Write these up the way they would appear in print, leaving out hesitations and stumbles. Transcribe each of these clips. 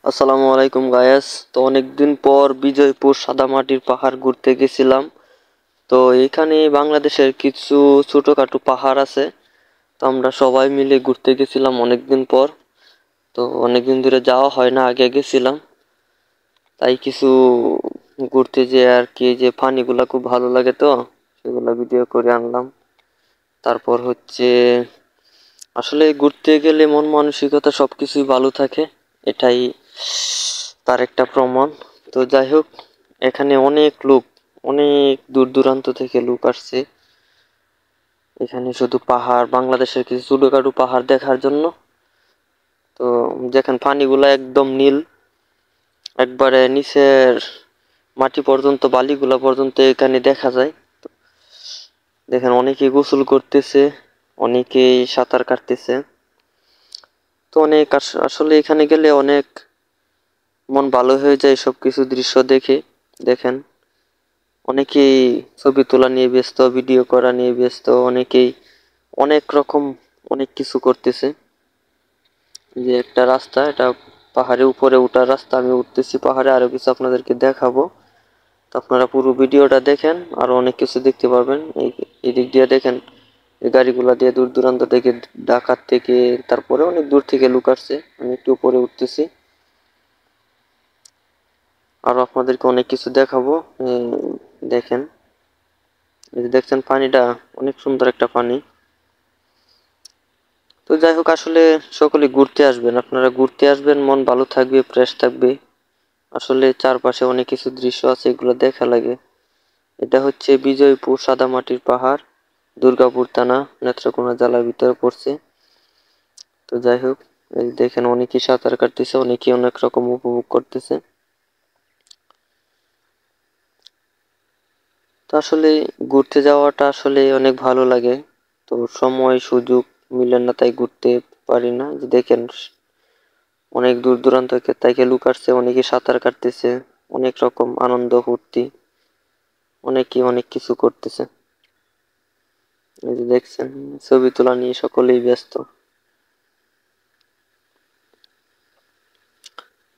আসসালামু আলাইকুম গায়াস। তো অনেকদিন পর বিজয়পুর সাদামাটির পাহাড় ঘুরতে গেছিলাম। তো এখানে বাংলাদেশের কিছু ছোটখাটো পাহাড় আছে। তো আমরা সবাই মিলে ঘুরতে গেছিলাম অনেকদিন পর। তো অনেকদিন ধরে যাওয়া হয় না, আগে গেছিলাম। তাই কিছু ঘুরতে যেয়ে আর কি, যে পানিগুলা খুব ভালো লাগে, তো সেগুলা ভিডিও করে আনলাম। তারপর হচ্ছে আসলে ঘুরতে গেলে মন মানসিকতা সবকিছুই ভালো থাকে, এটাই তার একটা প্রমাণ। তো যাই হোক, এখানে অনেক লোক, অনেক দূর দূরান্ত থেকে লোক আসছে এখানে শুধু পাহাড়, বাংলাদেশের কিছু ছোটখাটো পাহাড় দেখার জন্য। তো যেখানে পানিগুলা একদম নীল, একবারে নিচের মাটি পর্যন্ত, বালিগুলা পর্যন্ত এখানে দেখা যায়। দেখেন অনেকেই গোসল করতেছে, অনেকেই সাঁতার কাটতেছে। তো অনেক আসলে এখানে গেলে অনেক মন ভালো হয়ে যায় সবকিছু দৃশ্য দেখে। দেখেন অনেকেই ছবি তোলা নিয়ে ব্যস্ত, ভিডিও করা নিয়ে ব্যস্ত, অনেকেই অনেক রকম অনেক কিছু করতেছে। যে একটা রাস্তা, এটা পাহাড়ে উপরে উঠার রাস্তা, আমি উঠতেছি পাহাড়ে, আরো কিছু আপনাদেরকে দেখাবো। তো আপনারা পুরো ভিডিওটা দেখেন, আরো অনেক কিছু দেখতে পারবেন। এই দিক দিয়ে দেখেন, এই গাড়িগুলা দিয়ে দূর দূরান্ত থেকে, ঢাকার থেকে, তারপরে অনেক দূর থেকে লোক আসছে। আমি একটু উপরে উঠতেছি, আরো আপনাদেরকে অনেক কিছু দেখাবো। দেখেন, এই যে দেখছেন পানিটা, অনেক সুন্দর একটা পানি। তো যাই হোক, আসলে সকলে ঘুরতে আসবেন, আপনারা ঘুরতে আসবেন, মন ভালো থাকবে, ফ্রেশ থাকবে। আসলে চারপাশে অনেক কিছু দৃশ্য আছে, এগুলো দেখা লাগে। এটা হচ্ছে বিজয়পুর সাদামাটির পাহাড়, দুর্গাপুর থানা, নেত্রকোনা জেলার ভিতরে পড়ছে। তো যাই হোক, এই দেখেন অনেকেই সাঁতার কাটতেছে, অনেকেই অনেক রকম উপভোগ করতেছে। তো আসলে ঘুরতে যাওয়াটা আসলে অনেক ভালো লাগে। তো সময় সুযোগ মিলে না, তাই ঘুরতে পারি না। যে দেখেন অনেক দূর দূরান্ত থেকে লোক আসছে, অনেকে সাঁতার কাটতেছে, অনেক রকম আনন্দ ফুর্তি, অনেকেই অনেক কিছু করতেছে। এই যে দেখছেন, ছবি তোলা নিয়ে সকলেই ব্যস্ত,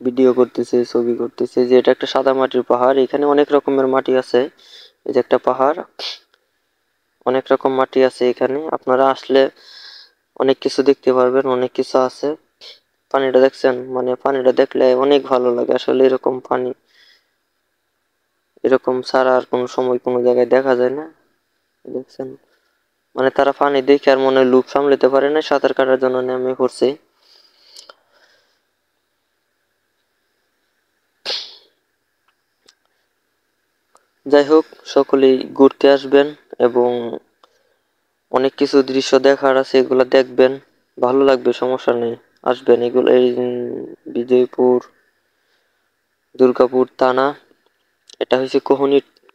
ভিডিও করতেছে, ছবি করতেছে। যে এটা একটা সাদা মাটির পাহাড়, এখানে অনেক রকমের মাটি আছে। এই যে একটা পাহাড়, অনেক রকম মাটি আছে এখানে। আপনারা আসলে অনেক কিছু দেখতে পারবেন, অনেক কিছু আছে। পানিটা দেখছেন, মানে পানিটা দেখলে অনেক ভালো লাগে। আসলে এরকম পানি, এরকম ছাড়া আর কোনো সময় কোনো জায়গায় দেখা যায় না। দেখছেন, মানে তারা পানি দেখে আর মনে হয় লোভ সামলাতে পারে না, সাঁতার কাটার জন্য নেমে পড়ছে। যাই হোক, সকলেই ঘুরতে আসবেন এবং অনেক কিছু দৃশ্য দেখার আছে, এগুলো দেখবেন, ভালো লাগবে, সমস্যা নেই। আসবেন এগুলো, এই বিজয়পুর, দুর্গাপুর থানা, এটা হচ্ছে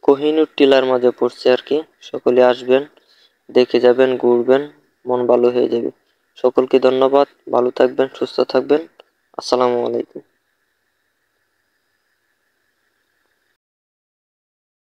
কোহিনুর টিলার মাঝে পড়ছে আর কি। সকলে আসবেন, দেখে যাবেন, ঘুরবেন, মন ভালো হয়ে যাবে। সকলকে ধন্যবাদ, ভালো থাকবেন, সুস্থ থাকবেন। আসসালামু আলাইকুম।